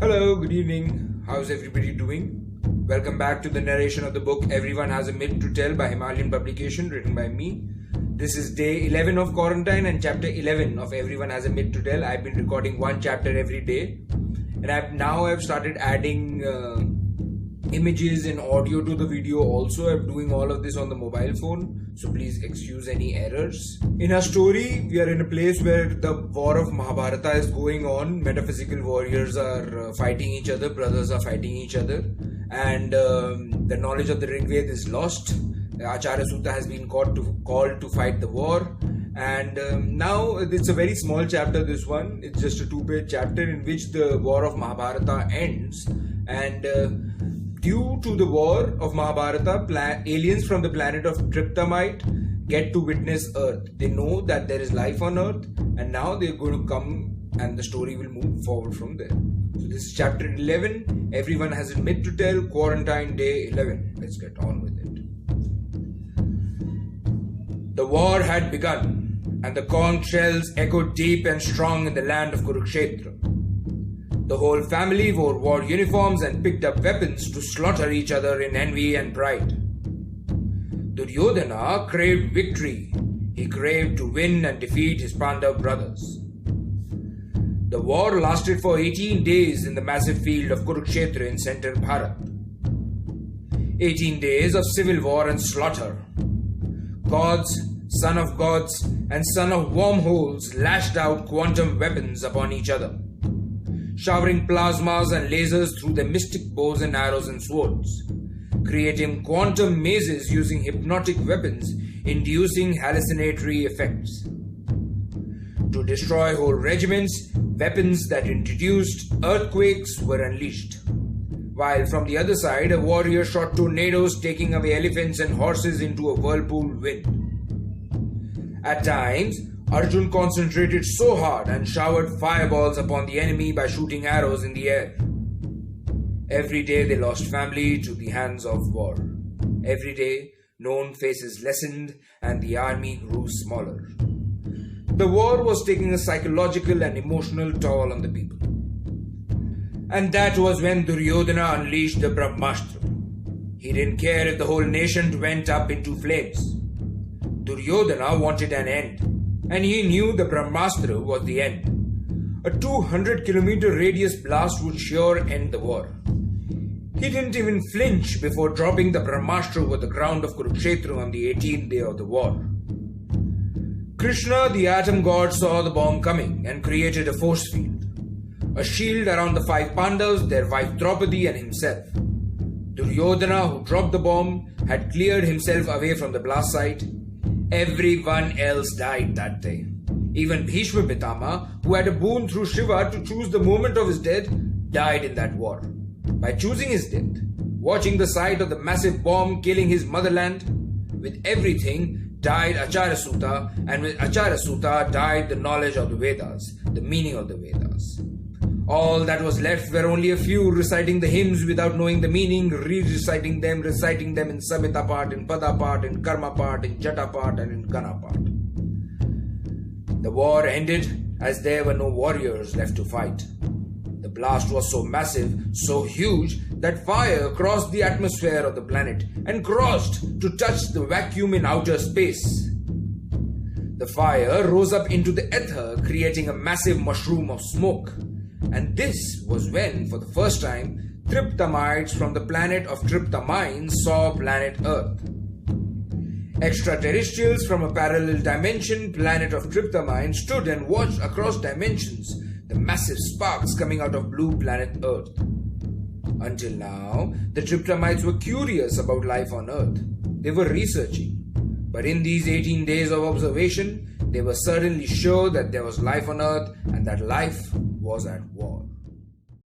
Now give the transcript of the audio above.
Hello, good evening. How's everybody doing? Welcome back to the narration of the book Everyone Has a Myth to Tell by Himalayan publication, written by me. This is day 11 of quarantine and chapter 11 of Everyone Has a Myth to Tell. I've been recording one chapter every day, and I've started adding images and audio to the video also. I'm doing all of this on the mobile phone, so please excuse any errors. In our story, we are in a place where the war of Mahabharata is going on. Metaphysical warriors are fighting each other, brothers are fighting each other, and the knowledge of the Rig Veda is lost. Acharya Sutta has been called to fight the war, and now it's a very small chapter, this one. It's just a 2-page chapter in which the war of Mahabharata ends, and due to the war of Mahabharata, aliens from the planet of Triptamite get to witness Earth. They know that there is life on Earth, and now they're going to come and the story will move forward from there. So this is chapter 11. Everyone has a myth to tell, quarantine day 11. Let's get on with it. The war had begun, and the conch shells echoed deep and strong in the land of Kurukshetra. The whole family wore war uniforms and picked up weapons to slaughter each other in envy and pride. Duryodhana craved victory. He craved to win and defeat his Pandav brothers. The war lasted for 18 days in the massive field of Kurukshetra in central Bharat. 18 days of civil war and slaughter. Gods, son of gods, and son of wormholes lashed out quantum weapons upon each other, showering plasmas and lasers through their mystic bows and arrows and swords, creating quantum mazes using hypnotic weapons, inducing hallucinatory effects. To destroy whole regiments, weapons that introduced earthquakes were unleashed, while from the other side a warrior shot tornadoes, taking away elephants and horses into a whirlpool wind. At times, Arjun concentrated so hard and showered fireballs upon the enemy by shooting arrows in the air. Every day they lost family to the hands of war. Every day, known faces lessened and the army grew smaller. The war was taking a psychological and emotional toll on the people. And that was when Duryodhana unleashed the Brahmastra. He didn't care if the whole nation went up into flames. Duryodhana wanted an end, and he knew the Brahmastra was the end. A 200-kilometer radius blast would sure end the war. He didn't even flinch before dropping the Brahmastra over the ground of Kurukshetra on the 18th day of the war. Krishna, the atom god, saw the bomb coming and created a force field, a shield around the 5 Pandavas, their wife Draupadi, and himself. Duryodhana, who dropped the bomb, had cleared himself away from the blast site. Everyone else died that day. Even Bhishma Pitama, who had a boon through Shiva to choose the moment of his death, died in that war. By choosing his death, watching the sight of the massive bomb killing his motherland, with everything died Acharya Sutta, and with Acharya Sutta died the knowledge of the Vedas, the meaning of the Vedas. All that was left were only a few reciting the hymns without knowing the meaning, reciting them in Samhita part, in Pada part, in Karma part, in Jata part, and in Gana part. The war ended as there were no warriors left to fight. The blast was so massive, so huge, that fire crossed the atmosphere of the planet and crossed to touch the vacuum in outer space. The fire rose up into the ether, creating a massive mushroom of smoke. And this was when, for the first time, Triptamites from the planet of Triptamines saw planet Earth. Extraterrestrials from a parallel dimension, planet of Triptamine, stood and watched across dimensions the massive sparks coming out of blue planet Earth. Until now, the Triptamites were curious about life on Earth. They were researching. But in these 18 days of observation, they were certainly sure that there was life on Earth and that life was at war.